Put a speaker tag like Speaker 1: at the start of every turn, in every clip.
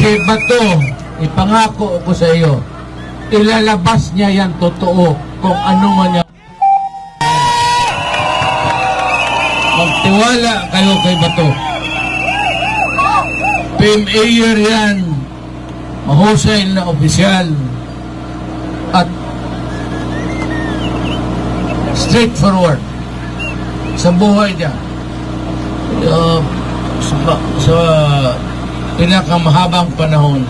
Speaker 1: Si Bato, ipangako ko sa iyo, ilalabas niya yan totoo kung ano man niya. Magtiwala kayo kay Bato. PMAyer yan, mahusay na opisyal at straightforward sa buhay niya. Sa pinakamahabang panahon,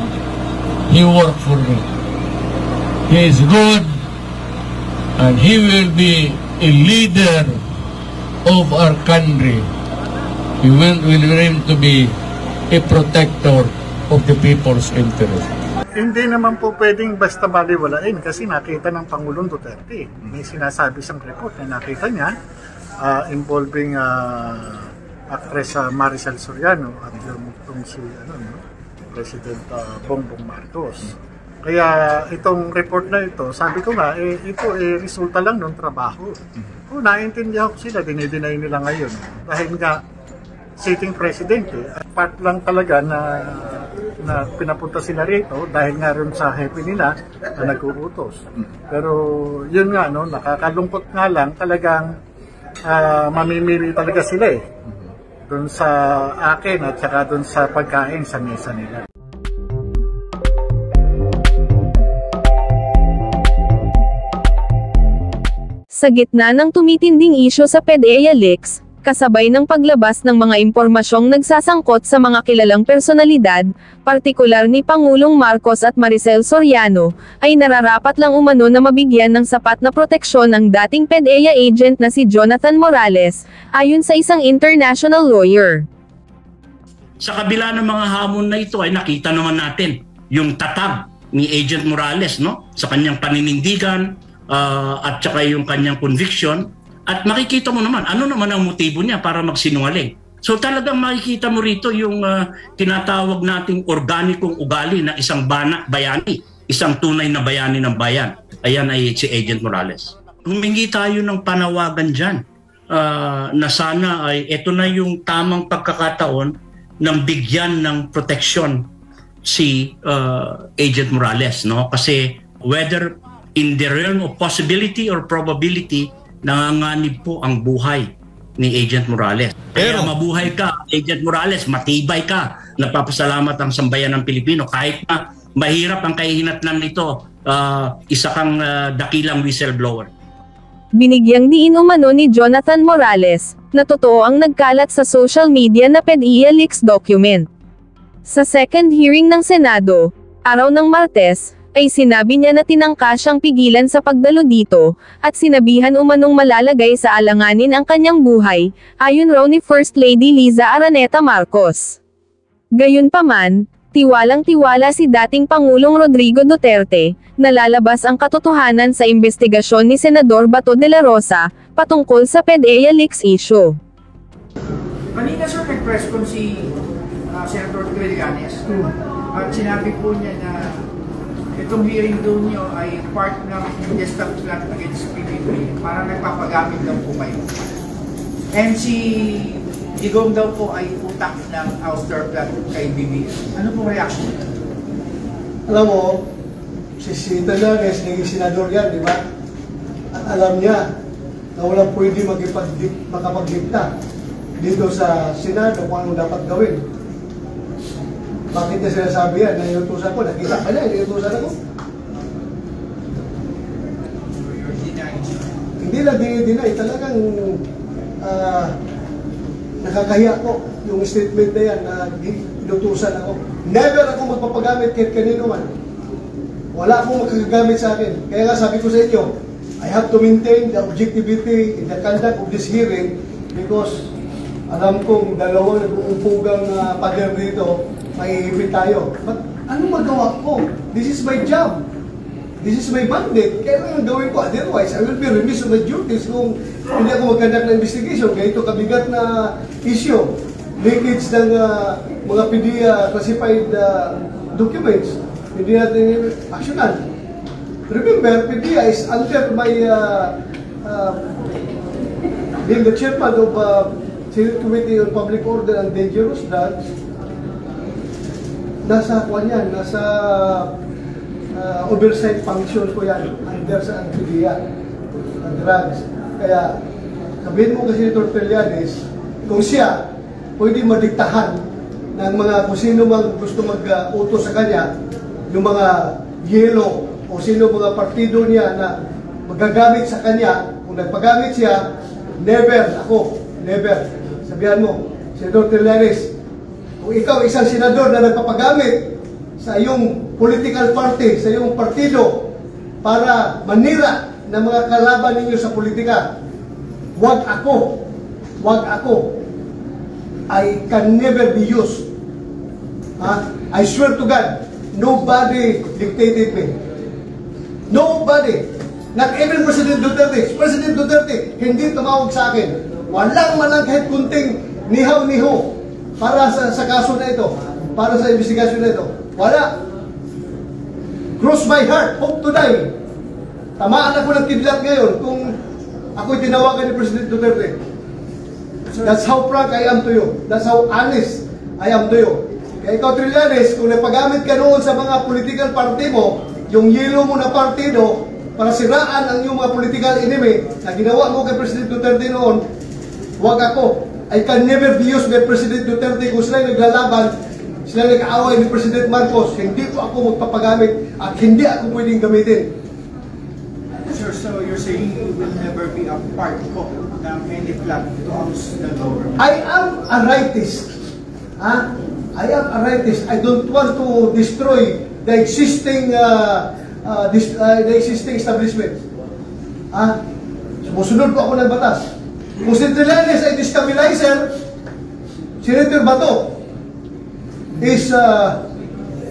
Speaker 1: he worked for me. He is good and he will be a leader of our country. He will aim to be a protector of the people's interest.
Speaker 2: Hindi naman po pwedeng basta baliwalain kasi nakita ng Pangulong Duterte. May sinasabi siyang report na nakita niya involving actress Maricel Soriano at yung si President Bongbong Marcos. Kaya itong report na ito, sabi ko nga, ito resulta lang ng trabaho. Kung naiintindihan ko sila, dinideny nila ngayon. Dahil nga, sitting president, part lang talaga na pinapunta sila rito dahil nga rin sa happy nila na nag-uutos. Pero yun nga, no, nakakalungkot nga lang, talagang mamimili talaga sila doon sa akin at saka doon sa pagkain sa mesa nila.
Speaker 3: Sa gitna ng tumitinding isyu sa PDEA Leaks, kasabay ng paglabas ng mga impormasyong nagsasangkot sa mga kilalang personalidad, partikular ni Pangulong Marcos at Maricel Soriano, ay nararapat lang umano na mabigyan ng sapat na proteksyon ang dating PDEA agent na si Jonathan Morales, ayon sa isang international lawyer.
Speaker 4: Sa kabila ng mga hamon na ito ay nakita naman natin yung tatag ni Agent Morales, no, sa kanyang paninindigan at saka yung kanyang conviction. At makikita mo naman, ano naman ang motibo niya para magsinungaling. So talagang makikita mo rito yung tinatawag nating organikong ugali na isang bayani, isang tunay na bayani ng bayan. Ayan ay si Agent Morales. Humingi tayo ng panawagan dyan na sana ay ito na yung tamang pagkakataon ng bigyan ng proteksyon si Agent Morales. No? Kasi whether in the realm of possibility or probability, nanganganib po ang buhay ni Agent Morales. Kaya mabuhay ka, Agent Morales, matibay ka. Napapasalamat ang sambayan ng Pilipino. Kahit na mahirap ang kahihinatnan nito, isa kang dakilang whistleblower.
Speaker 3: Binigyang diin umano ni Jonathan Morales, na totoo ang nagkalat sa social media na PDEA Leaks document. Sa second hearing ng Senado, araw ng Martes, ay sinabi niya na tinangka siyang pigilan sa pagdalo dito, at sinabihan umanong malalagay sa alanganin ang kanyang buhay, ayon raw ni First Lady Liza Araneta Marcos. Gayunpaman, tiwalang-tiwala si dating Pangulong Rodrigo Duterte, na lalabas ang katotohanan sa investigasyon ni Senador Bato de la Rosa, patungkol sa PDEA Leaks issue.
Speaker 5: Kanina sir, nag-press con si Senator Trillanes, at sinabi po niya na itong hearing doon nyo ay part ng gestalt plan against PBB. Parang nagpapagamit lang po kayo. And si Digong daw po ay utak ng ouster plan kay BBM. Ano pong reaction?
Speaker 6: Alam mo, si Trillanes, naging senador yan, di ba? At alam niya na walang pwede makapagdikta dito sa Senado kung anong dapat gawin. Bakit niya sinasabi yan? Naiutusan ko, nakita ka niya, naiutusan ako. Hindi lang dinay, talagang nakakahiya ko yung statement na yan na inutusan ako. Never ako magpapagamit kahit kanino man. Wala akong makakagamit sa akin. Kaya nga sabi ko sa inyo, I have to maintain the objectivity in the conduct of this hearing because alam kong dalawang nag-uupugang pader dito, mahihipit tayo. But ano magawa ko? This is my job. This is my mandate. Kailangan gawin ko. Otherwise, I will be remiss of my duties kung hindi ako mag-conduct na investigation. Kaya ito kabigat na issue. Leakage ng mga PDEA classified documents. Hindi natin actionan. Remember, PDEA is under my being the chairman of Senate Committee on Public Order and Dangerous Drugs. nasa kuwan yan, nasa oversight function ko yan, under sa Antilia, drugs. Kaya, sabihin mo kasi ni Dr. Trillanes, kung siya pwede madiktahan ng mga kung sino mang gusto mag-utos sa kanya, yung mga yelo o sino mga partido niya na magagamit sa kanya, kung nagpagamit siya, never, sabihan mo, Senador Trillanes, kung ikaw isang senador na nagpapagamit sa iyong political party, sa iyong partido, para manira ng mga kalaban ninyo sa politika, wag ako, I can never be used. I swear to God, nobody dictated me. Nobody. Not even President Duterte. President Duterte, hindi tumawag sa akin. Walang malang kahit kunting nihaw-niho para sa kaso na ito, para sa investigasyon na ito. Wala. Cross my heart, hope to die. Tamaan ako ng kidlat ngayon kung ako'y tinawagan ni President Duterte. That's how frank I am to you. That's how honest I am to you. Kaya ikaw, Trillanes, kung napagamit ka noon sa mga political party mo, yung yelo mo na partido, para siraan ang iyong mga political enemy na ginawa mo kay President Duterte noon, wag ako. I can never be used by President Duterte kung sila naglalaban, sila nag-aaway ni President Marcos. Hindi ko ako magpapagamit at hindi ako pwedeng gamitin.
Speaker 5: Sir, so you're saying you will never be a part of any plot to oust the government?
Speaker 6: I am a rightist. I am a rightist. I don't want to destroy the existing establishment. Sumusunod po ako ng batas. Kung si Trillanes ay destabilizer, Senator Bato is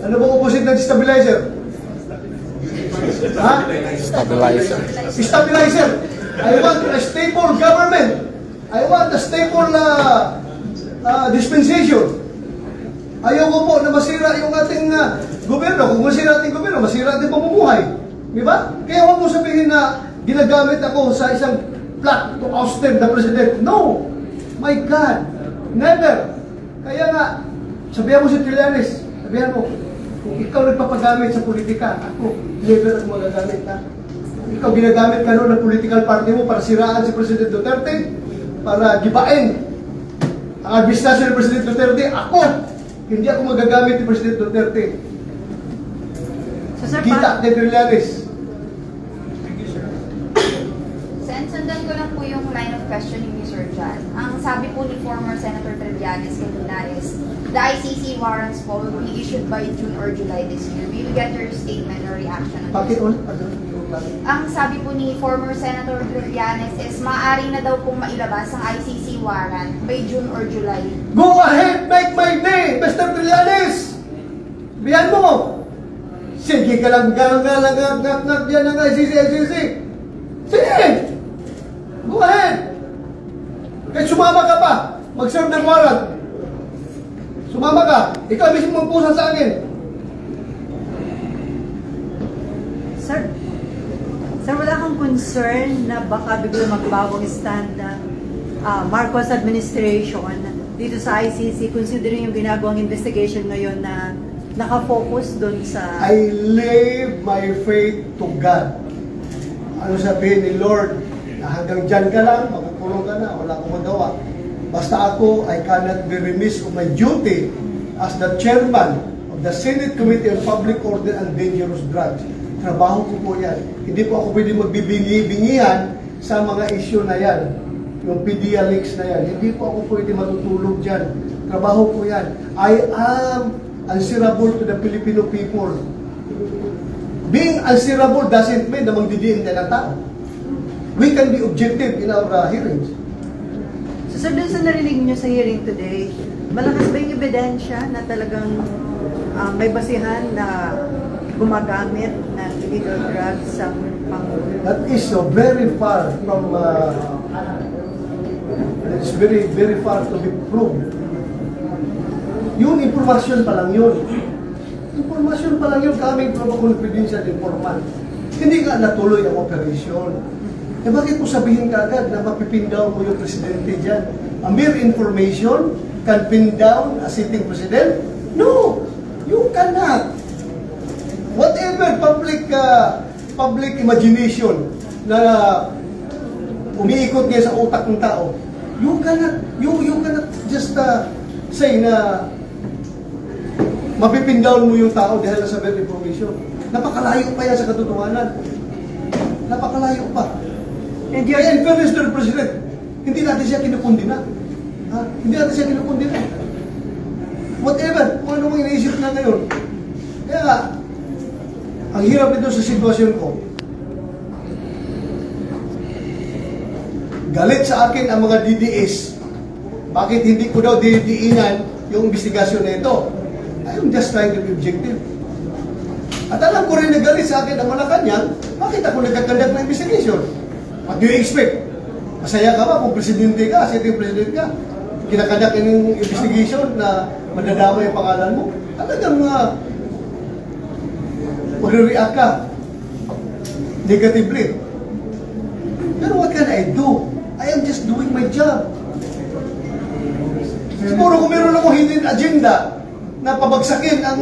Speaker 6: ano ba opposite ng destabilizer? Stabilizer. I want a stable government. I want a stable dispensation. Ayaw ko po na masira yung ating gobyerno. Kung masira ating gobyerno, masira ating pamumuhay. Di ba? Kaya huwag mo sabihin na ginagamit ako sa isang plot to oust the president. No! My God! Never! Kaya nga, sabihan mo si Trillanes, sabihan mo, kung ikaw nagpapagamit sa politika, ako, never ako magagamit na. Ikaw ginagamit ka noon ng political party mo para siraan si President Duterte, para gibain ang administrasyon ni President Duterte. Ako, hindi ako magagamit ni President Duterte. Kita ni Trillanes.
Speaker 7: Sundan ko lang po yung line of questioning ni Sir John. Ang sabi po ni former Senator Trillanes kanina is, the ICC warrants po will be issued by June or July this year. We will get your statement or reaction on this. Ang sabi po ni former Senator Trillanes is, maaari na daw pong mailabas ang ICC warrant by June or July.
Speaker 6: Go ahead, make my day, Mr. Trillanes! Biyan mo! Sige ka lang, ngak yan ang ICC. Sige! Go ahead! Kahit sumama ka pa, mag-serve ng warrant. Sumama ka, ikaw mismo magpusa sa akin.
Speaker 8: Sir, wala kang concern na baka bigla magbagong stand ng Marcos administration dito sa ICC, considering yung ginagawang investigation ngayon na nakafocus doon sa...
Speaker 6: I leave my faith to God. Ano sabihin ni Lord, na hanggang dyan ka lang, makukulong ka na, wala akong magawa. Basta ako, I cannot be remiss of my duty as the chairman of the Senate Committee on Public Order and Dangerous Drugs. Trabaho ko po yan. Hindi po ako pwede magbibingi-bingihan sa mga issue na yan. Yung PDEA leaks na yan. Hindi po ako pwede matutulog dyan. Trabaho ko yan. I am answerable to the Filipino people. Being answerable doesn't mean na magdidiin ka ng tao. We can be objective in our hearings.
Speaker 8: So sir, dun sa narinig nyo sa hearing today, malakas ba yung ebidensya na talagang may basihan na gumagamit ng illegal drugs sa Pangulo?
Speaker 6: That is very far from it's very far to be proved. Yung impormasyon pa lang yun. Impormasyon pa lang yun coming from a confidential informant. Hindi nga natuloy ang operation. Eh bakit mo sabihin ka agad na mapipin down mo yung presidente dyan? A mere information can pin down a sitting president? No! You cannot. Whatever public imagination na umiikot niya sa utak ng tao, you cannot just say na mapipin down mo yung tao dahil sa bad information. Napakalayo pa yan sa katotohanan. Napakalayo pa. Kaya in fairness to the President, hindi natin siya kinukundina. Hindi natin siya kinukundina. Whatever, kung ano mong iniisip na ngayon. Kaya, ang hirap nito sa sitwasyon ko, galit sa akin ang mga DDS. Bakit hindi ko daw didiinan yung investigasyon na ito? I'm just trying to be objective. At alam ko rin na galit sa akin ang Malacanang, bakit ako nagkakandak ng investigation? What do you expect? Masaya ka ba kung presidente ka, sitting president ka? Kinakandak yung investigation na madadama yung pangalan mo? Talagang mag-react ka negatively. Pero what can I do? I am just doing my job. Siguro kung meron akong hidden agenda na pabagsakin ang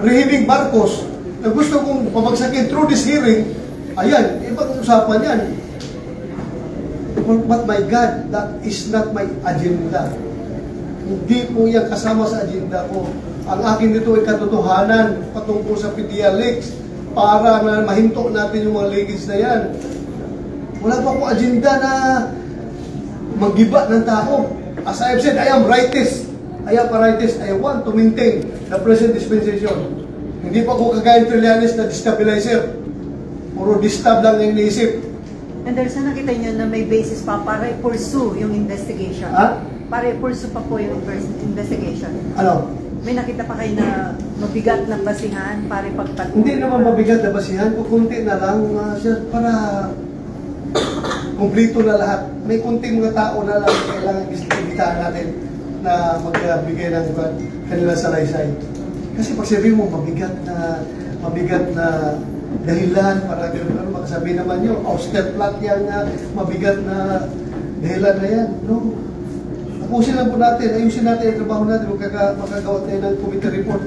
Speaker 6: rehimeng Marcos, na gusto kong pabagsakin through this hearing, ayan, ibang usapan yan. But my God, that is not my agenda. Hindi po yan kasama sa agenda ko. Ang akin dito ay katotohanan patungkol sa PDEA leaks para na mahinto natin yung mga leakage na yan. Wala pa akong agenda na mag-giba ng tao. As I have said, I am rightist. I am a rightist. I want to maintain the present dispensation. Hindi pa ako kagaya Trillanes na destabilizer. Puro distab lang yung iniisip.
Speaker 8: And there's na nakita nyo na may basis pa para i-pursue yung investigation.
Speaker 6: Ha?
Speaker 8: Para i-pursue pa po yung investigation.
Speaker 6: Ano?
Speaker 8: May nakita pa kayo na mabigat na basihan para ipagpatuloy?
Speaker 6: Hindi naman mabigat na basihan. Kukunti na lang sir, para kumplito na lahat. May kunting mga tao na lang kailangan imbitahan natin na magbigay ng kanilang salaysay. Kasi pag sabihin mo mabigat na dahilan para gano'n, makasabi naman yun, austere plot yan na mabigat na dahilan na yan. No. Tapusin lang po natin, ayusin natin ang trabaho natin, makagawa tayo ng committee report.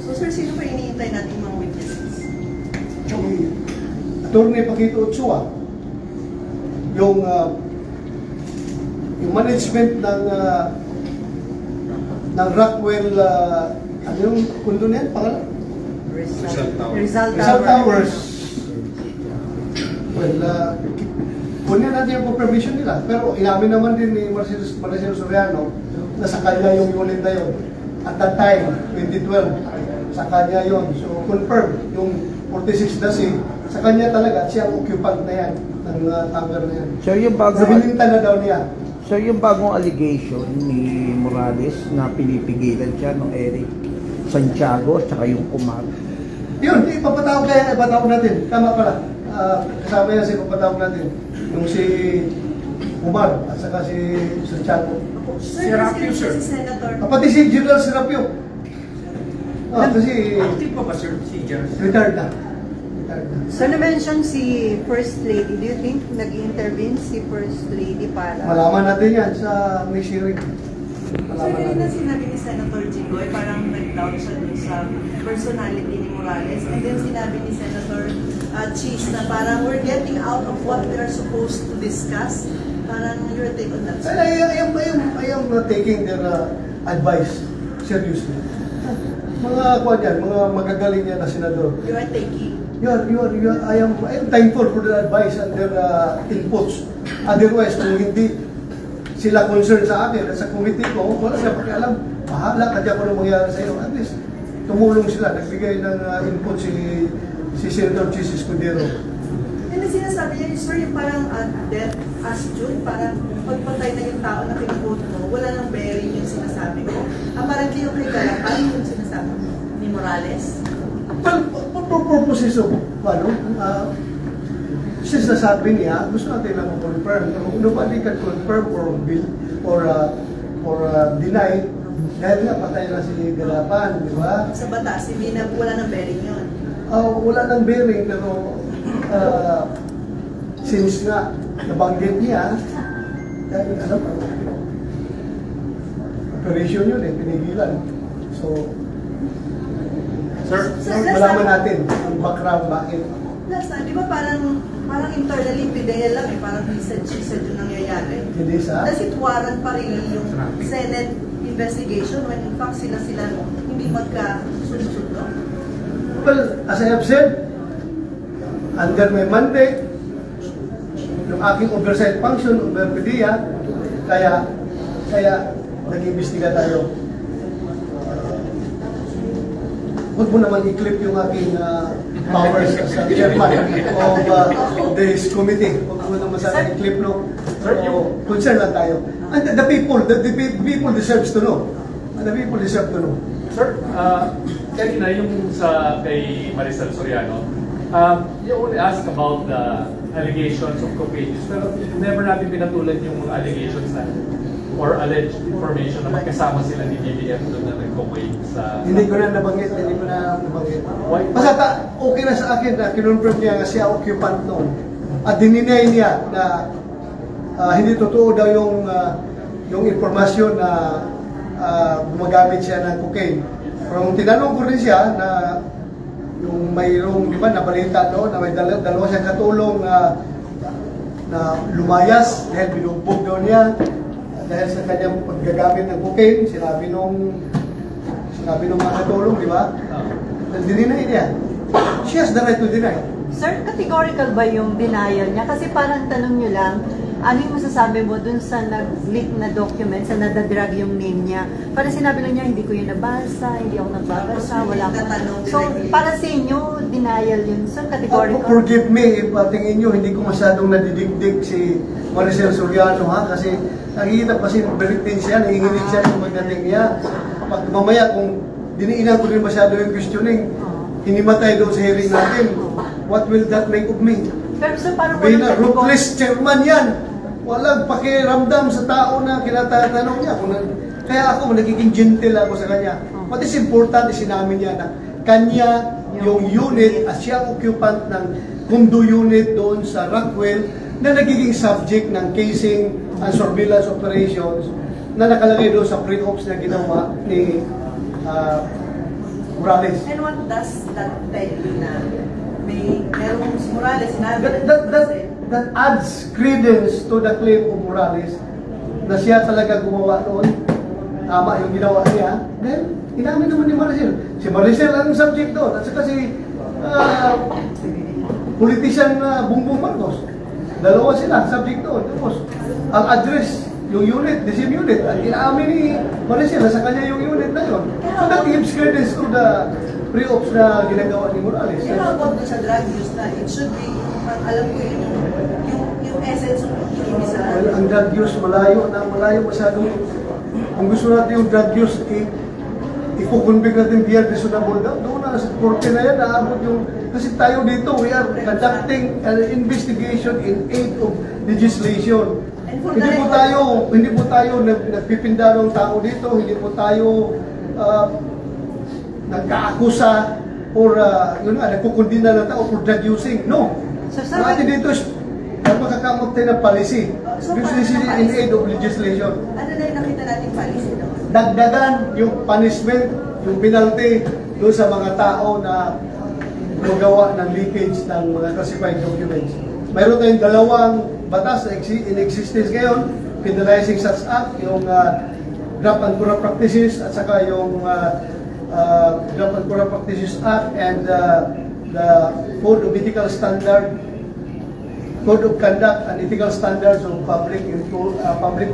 Speaker 9: So sir, sino pa iniintay natin mga witnesses?
Speaker 6: Attorney Paquito Ochoa, yung management ng Rockwell, ano yung kundo niyan, pangalan?
Speaker 8: Rizal
Speaker 6: Towers. Well, kunin natin yung confirmation nila. Pero inamin naman din ni Marcelo Soriano na sa kanya yung unit na yun. At that time, 2012, sa kanya yun. So, confirm yung 46 dasi, sa kanya talaga, siya ang occupant na yan, ng tower na yan.
Speaker 10: So, yung bagong...
Speaker 6: Nabininta na daw niya.
Speaker 10: So, yung bagong allegation ni Morales na pinipigilan siya ng Eric Santiago at saka yung Kumar.
Speaker 6: Yun, ipapatawag kaya, ipatawag natin. Tama pala. Kasama yan sa ipapatawag natin. Yung si Umar at saka si Santiago.
Speaker 9: Si Rapio, sir. Si Senator.
Speaker 6: Pati si General Serapio. Kasi...
Speaker 5: Active pa ba, sir, si General?
Speaker 6: Retired na.
Speaker 8: So na-mention si First Lady, do you think nag-intervene si First Lady para...
Speaker 6: Malaman natin yan sa next hearing.
Speaker 9: Sir, kanina sinabi ni Senator Jinggoy, parang nag-doubt siya dun sa personality ni Morales. And then sinabi ni Senator Cheese na parang we're getting out of what we are supposed to discuss. Parang your take on that, sir?
Speaker 6: I am not taking their advice seriously. Mga kuwan yan, mga magagaling yan na senador.
Speaker 9: You are taking.
Speaker 6: I am thankful for their advice and their inputs. Otherwise, kung hindi sila concerned sa akin at sa committee ko, wala siya pakialam. Bahala ka dyan kung ano mangyari sa iyo. At least, tumulong sila. Nagbigay ng input si Senator Chis Escudero.
Speaker 9: And then sinasabi niya, sir, yung parang death as June, parang pagpatay na yung tao na pinag-vote mo, wala nang bearing yung sinasabi ko. Apparently yung kay Galapan, yung sinasabi ni Morales.
Speaker 6: For purposes of, sinasabi niya, gusto natin lang confirm. Nobody can confirm or deny dahil nga patay na si Galapan, di ba?
Speaker 9: Sa batas, hindi na, wala nang bearing yun.
Speaker 6: Wala nang bearing, pero since nga nabanggit niya, dahil alam operation yun pinigilan. So, Sir,
Speaker 9: Sir,
Speaker 6: malaman natin ang background bakit.
Speaker 9: Last time, di ba parang internally PDL lang eh, parang he said, she said yung nangyayari.
Speaker 6: Hindi sa?
Speaker 9: Does it warrant pa rin yung Senate investigation when in fact sila hindi magka-sundo?
Speaker 6: Well, as I have said, under my mandate, yung aking oversight function over PDEA, kaya nag-imbestiga tayo. Huwag mo naman i-clip yung aking powers as chairman of this committee. Huwag mo naman sana i-clip, no? So, concern lang tayo. And the people deserves to know. The people deserve to know.
Speaker 11: Sir, kanina yung sa kay Maricel Soriano, you only asked about the allegations of cocaine use, pero never natin pinatulan yung mga allegations na or alleged information na magkasama sila ni BBM doon na nag-cocaine sa...
Speaker 6: Hindi ko na nabanggit. Basta okay na sa akin na kinonfirm niya nga siya occupant noon. At dininay niya na hindi totoo daw yung informasyon na gumagamit siya ng cocaine. Pero tinanong ko rin siya na yung mayroong, di ba, nabalita doon na may dalawa siyang katulong na lumayas dahil binugbog daw niya dahil sa kanyang paggagamit ng cocaine. Sinabi nung mga katulong, di ba? Dininay niya. She has the right to deny.
Speaker 8: Sir, categorical ba yung denial niya? Kasi parang tanong nyo lang, ano yung masasabi mo dun sa nag-leak na document, sa nadadrag yung name niya? Parang sinabi lang niya, hindi ko yun nabasa, hindi ako nagbabasa, wala akong... So, para sa inyo, denial yun. So, categorical.
Speaker 6: Forgive me if tingin nyo, hindi ko masyadong nadidigdig si Maricel Soriano, ha? Kasi nakikita pa si Bertin siya, nanginginig siya yung magdating niya. Mamaya, kung diniinan ko rin masyado yung questioning, hinimatay doon sa hearing natin, what will that make of me?
Speaker 8: Pero sir, parang
Speaker 6: ruthless chairman yan. Walang pakiramdam sa tao na kinatatanong niya. Kaya ako, nagiging gentle ako sa kanya. What is important, sinabi niya na kanya yung unit at siya occupant ng Kundo unit doon sa Rockwell na nagiging subject ng casing and surveillance operations na nakalagay doon sa pre-ops na ginawa ni Morales.
Speaker 9: And what does that tell you na merong si Morales sinabi
Speaker 6: that adds credence to the claim of Morales na siya talaga gumawa noon. Tama yung ginawa niya. Then, inamin naman ni Maricel. Si Maricel ang subject doon. At saka si politician Bongbong Marcos. Dalawa sila, subject doon. Tapos, ang address, yung unit, the same unit. At inaamin ni Maricel na sa kanya yung unit na yun. So that gives credence to the pre-ops na ginagawa ni Morales.
Speaker 9: Pero about sa drug use na, it should be, alam ko yun, yung essence of isa.
Speaker 6: Well, ang drug use, malayo masyado. Kung gusto natin yung drug use, ipo-convict natin beyond reasonable doubt. Doon na sa korte na yan, naabot yung... Kasi tayo dito, we are conducting an investigation in aid of legislation. Hindi po tayo nagpipinda ng tao dito, hindi po tayo nagkaakusa or nagkukundina ng tao for drug using. No. Natin dito is makakamot tayo ng policy. Legislation in aid of legislation.
Speaker 9: Ano na yung nakita natin policy doon?
Speaker 6: Dagdagan yung punishment, yung penalty doon sa mga tao na magawa ng leakage ng mga classified documents. Mayroon tayong dalawang batas na in existence ngayon, penalizing such act, yung graft and corrupt practices at saka yung Graft and Corrupt Practices Act and the Code of Ethical Standard, Code of Conduct and Ethical Standards of public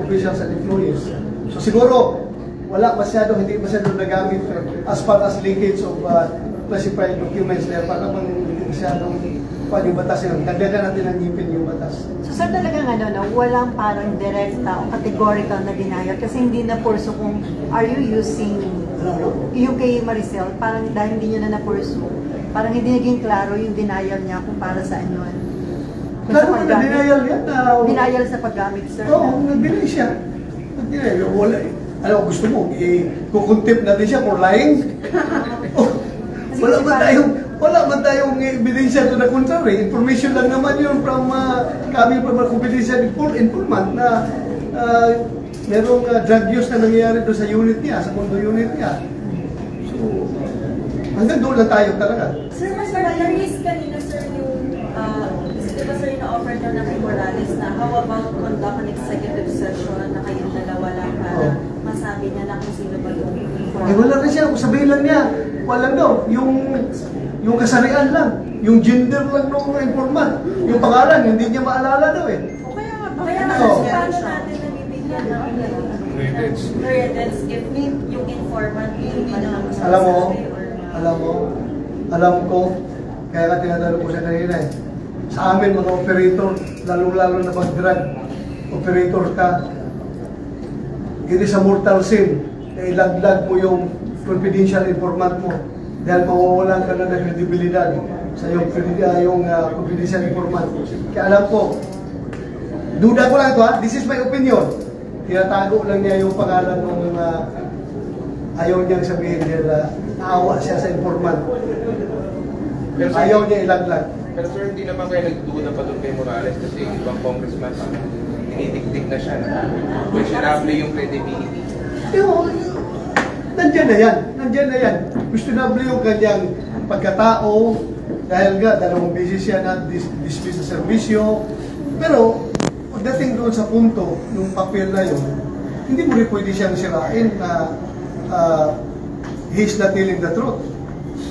Speaker 6: officials and employees. So siguro, hindi masyado nagamit as far as linkage of classified documents there para hindi masyadong yung batas yun. Dagdagan natin ang ngipin yung batas.
Speaker 8: So sir, talagang walang parang direkta o categorical na denial kasi hindi na purso kung are you using yung kay Maricel, parang dahil hindi nyo na na-pursue, parang hindi naging klaro yung denial niya kung para saan yun.
Speaker 6: Klaro na denial yan.
Speaker 8: Denial sa paggamit, sir.
Speaker 6: Oo, nag-deny siya. Ano gusto mo? Kukontempt natin siya for lying? Wala man tayong ebidensya to the contrary. Information lang naman yun from coming from a confidential informant na merong drug use na nangyayari doon sa unit niya, sa condo unit niya. So, Hanggang doon lang tayo talaga.
Speaker 9: Sir, mas na-raise kanina, sir, yung, di ba sir, na-offer daw na kay Morales na how about conduct an executive session na kayong dalawa lang para masabi niya na kung sino ba yung informant?
Speaker 6: Eh wala na siya, sabihin lang niya, walang daw, yung kasarian lang, yung gender lang ng mga informant, yung pangalan, hindi niya maalala daw eh.
Speaker 9: O kaya nga, paano natin nabibigyan ng credence if yung informant hindi na
Speaker 6: alam ko, kaya ka tinatanong ko siya kanina eh. Sa amin mga operator, lalo-lalo na mag-drug operator ka, hindi sa mortal sin, na ilaglag mo yung confidential informant mo dahil mawawalan ka na ng credibilidad sa yung confidential informant. Kaya alam ko, duda ko lang ito ha, this is my opinion. Tinatago lang niya yung pangalan ng ayaw niyang sabihin nila naawa siya sa informant. Ayaw niya ilaglag.
Speaker 12: Pero sir, hindi naman kayo nagduda pa doon kay Morales kasi ibang congressman dinidikdik na siya na questionable yung credibility.
Speaker 6: Nandiyan na yan. Questionable yung kanyang pagkatao dahil nga, 2 beses siya na dismiss sa serbisyo. Pero, pagdating doon sa punto, yung papel na yun, hindi mo rin pwede siyang sirain na he's not telling the truth.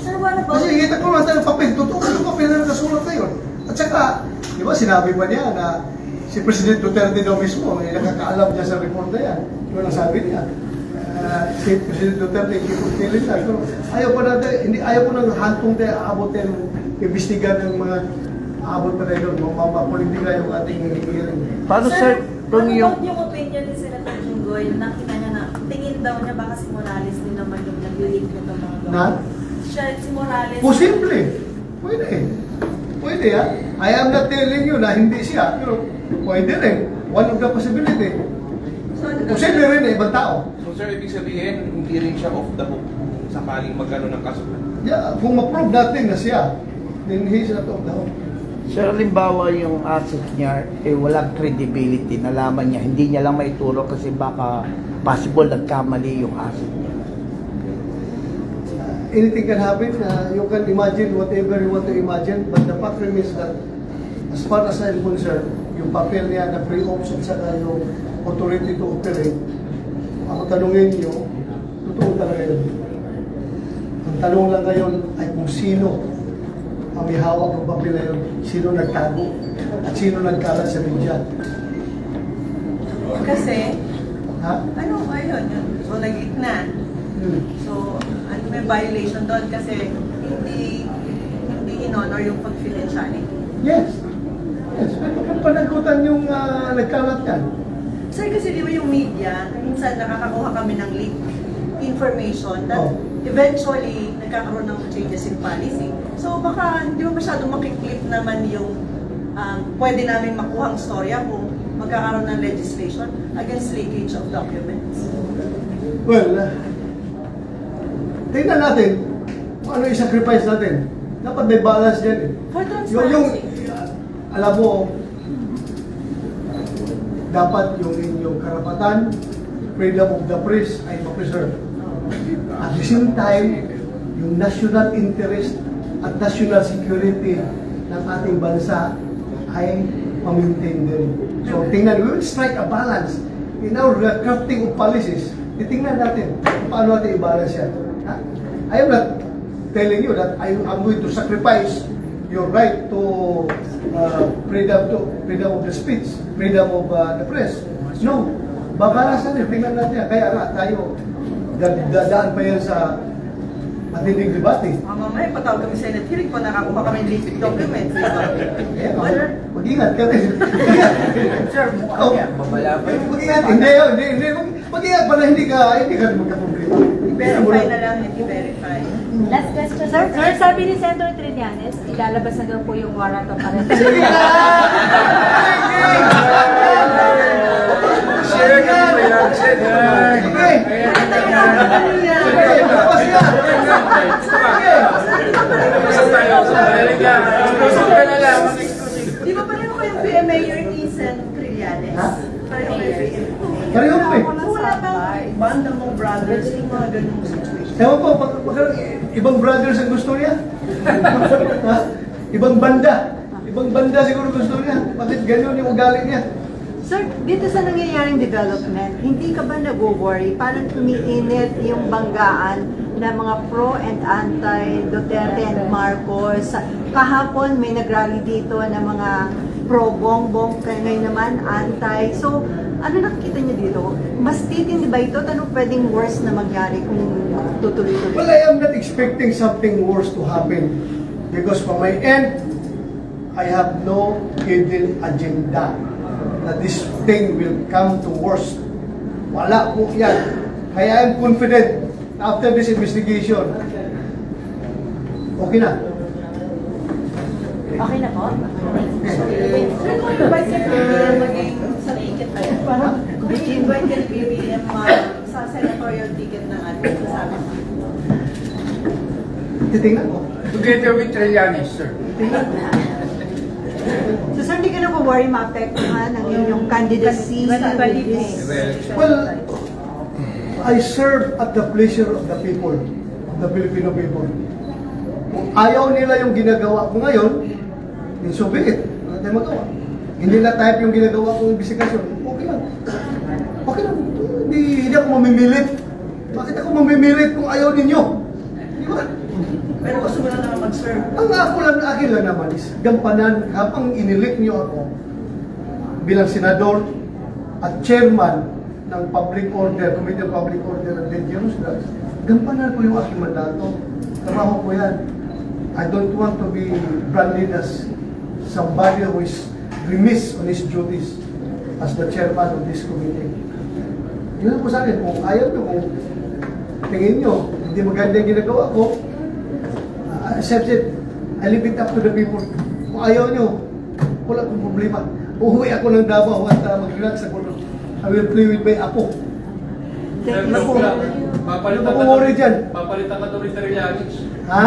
Speaker 9: Sir, what about...
Speaker 6: Kasi kita ko naman tayo papel, totoo yung papel na nakasulat na yun. At saka, di ba sinabi pa niya na si President Duterte daw mismo, nakakaalam niya sa report na yan. Yun ang sabi niya. Si President Duterte, ikipagtilin na. Pero ayaw pa natin, ayaw po nang hantong tayo aabotin, imbestigan ng mga aabot pa tayo doon, mapolitika yung ating hearing.
Speaker 10: Paano sir,
Speaker 9: ano yung opinion ni Senator Jinggoy, nakita niya na tingin daw niya baka si Morales din naman yung nag-leak nito mga gawa?
Speaker 6: Na?
Speaker 9: Siya, si Morales.
Speaker 6: Posible. Pwede ha. I am not telling you na hindi siya, pero pwede rin. One of the possibility. Posible rin eh, ibang tao.
Speaker 12: So sir, ibig sabihin, hindi rin siya off the hook sakaling magkaroon ng kaso.
Speaker 6: Yeah, kung ma-prove natin na siya, then he's not off the hook.
Speaker 10: Sir, halimbawa yung asset niya, walang credibility, nalaman niya, hindi niya lang maituro kasi baka possible nagkamali yung asset niya.
Speaker 6: Anything can happen. You can imagine whatever you want to imagine, but the fact remains that as far as I'm concerned, yung papel niya na pre-ops at saka yung authority to operate, ako tanungin niyo, totoo talaga yun. Ang tanong lang ngayon ay kung sino ang may hawak ng papel na yun, sino nagtago at sino nagkalat sa media.
Speaker 9: Kasi,
Speaker 6: ano
Speaker 9: ayun, so nag-leak na. So, may violation doon kasi hindi in-honor yung confidentiality.
Speaker 6: Yes. Pero panagutan yung nagkalat yan.
Speaker 9: Sir, kasi di ba yung media, minsan nakakakuha kami ng leak information that eventually nagkakaroon ng changes in policy. So baka hindi mo masyadong makiklip naman yung pwede namin makuhang storya kung magkakaroon ng legislation against leakage of documents.
Speaker 6: Well, tingnan natin kung ano i-sacrifice natin. Dapat may balance dyan eh.
Speaker 9: For transparency.
Speaker 6: Alam mo, dapat yung inyong karapatan, freedom of the press ay ma-preserve. At the same time, yung national interest at national security ng ating bansa ay ma-maintain din. So, tingnan, we will strike a balance in our crafting of policies. Titingnan natin kung paano natin i-balance yan. I am not telling you that I'm going to sacrifice your right to freedom of the speech, freedom of the press. No. Babalasan din, tingnan natin yan. Kaya nga tayo, dadaan pa yan sa matinding debate.
Speaker 9: Mamaya, patawag kami sa Senate hearing kung nakakuha kami ng leaked documents.
Speaker 6: Mag-ingat ka rin.
Speaker 9: Sir,
Speaker 6: babala pa yun. Mag-ingat. Hindi. Mag-ingat para hindi ka magka-problema.
Speaker 9: I-verify na lang, i-verify.
Speaker 13: Last question. Sir, sabi ni Senator Trillanes, ilalabas na daw po yung warrant of arrest.
Speaker 6: Sige na! Share ka!
Speaker 9: Di ba pareho kayong PMA ni Sen Trillanes? Pareho kayo PMA?
Speaker 6: Pareho kami.
Speaker 9: Wala bang banda mong brothers yung mga ganung situation?
Speaker 6: Ewan po, Ibang brothers ang gusto niya. Ha? Ibang banda. Ibang banda siguro gusto niya. Bakit ganyan yung ugali niya?
Speaker 8: Sir, dito sa nangyayaring development, hindi ka ba nag-worry? Parang tumiinit yung banggaan ng mga pro and anti Duterte and Marcos. Kahapon may nagrally dito ng mga pro Bongbong, ngayon naman anti. So, ano nakikita niyo dito? Mas titindi ba ito? Anong pwedeng worse na mangyari kung tutuloy-tuloy?
Speaker 6: Well, I am not expecting something worse to happen. Because from my end, I have no hidden agenda that this thing will come to worse. Wala po yan. Kaya I am confident after this investigation. Okay na.
Speaker 13: Okay na po?
Speaker 9: Sir, kung ba si BBM maging sa ticket na yan? Invite ka ni BBM sa senatorial ticket ng ating sasabi?
Speaker 6: Titingnan ko.
Speaker 5: Together with Trillanes, sir.
Speaker 8: So, sir, hindi ka na-worry maapektuhan ang inyong candidacy sa this?
Speaker 6: Well, I serve at the pleasure of the people, of the Filipino people. Kung ayaw nila yung ginagawa ko ngayon, then so be it. Wala tayong magawa. Hindi na type yung ginagawa kong investigasyon. Okay lang. Okay lang. Hindi ako mamimilit. Bakit ako mamimilit kung ayaw ninyo? Di ba?
Speaker 9: Pero gusto mo lang naman mag-serve.
Speaker 6: Ang akin lang naman is gampanan habang inilik niyo ako bilang senador at chairman ng Public Order, Committee on Public Order and Dangerous Drugs, gampanan ko yung aking mandato. Trabaho ko yan. I don't want to be branded as somebody who is remiss on his duties as the chairman of this committee. Yun po sa akin, kung ayaw nyo, kung tingin nyo, hindi maganda yung ginagawa ko, accept it. I leave it up to the people. Kung ayaw nyo, wala akong problema. Uuwi ako ng Davao at mag-relax ako. I will play with my apo.
Speaker 11: Papalitan ka doon ni Trillanes.
Speaker 6: Ha?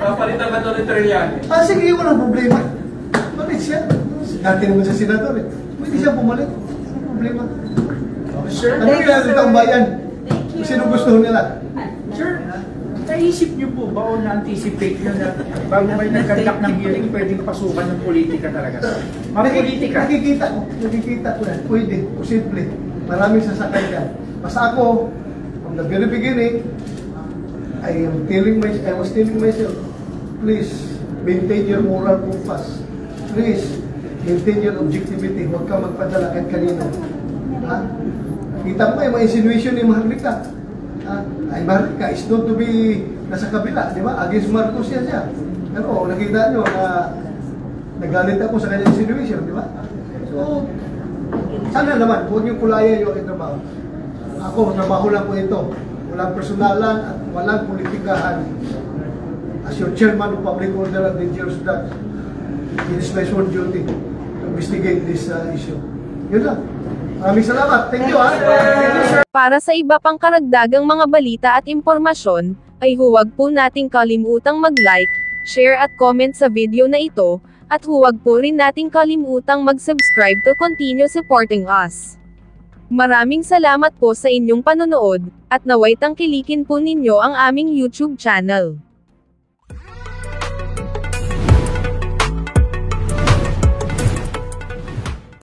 Speaker 11: Papalitan ka doon ni Trillanes.
Speaker 6: Sige, walang problema. Bakit siya? Dati naman sa senador eh. Pwede siya pumalit. Walang problema.
Speaker 5: Sir,
Speaker 6: ano yung lalito ang bayan? Kung sino gusto nila?
Speaker 5: Sir, naisip niyo po ba o na-anticipate niyo na bago kayo nagkandak ng hearing, pwedeng pasukan ng politika talaga? Politika.
Speaker 6: Nakikita ko yan. Pwede, posible. Maraming sasakay yan. Basta ako, from the very beginning, I was telling myself, please, maintain your moral compass. Please, maintain your objectivity. Huwag ka magpadala kahit kanino. Ha? Kita mo kayo, mga insinuation ni Maharlika. Ay, Maharlika is known to be nasa kabila, di ba? Against Marcos yan siya. Pero nakita nyo na nagalit ako sa kanyang insinuation, di ba? So, sana naman, huwag niyong kulayan yung aking trabaho. Ako, trabaho lang po ito. Walang personalan at walang politikahan. As your chairman of Public Order and Dangerous Drugs, it is my sworn duty to investigate this issue. Yun lang. Maraming salamat. Thank you, ha? Thank you, sir.
Speaker 3: Para sa iba pang karagdagang mga balita at impormasyon, ay huwag po nating kalimutang mag-like, share at comment sa video na ito, at huwag po rin nating kalimutang mag-subscribe to continue supporting us. Maraming salamat po sa inyong panonood, at naway tangkilikin po ninyo ang aming YouTube channel.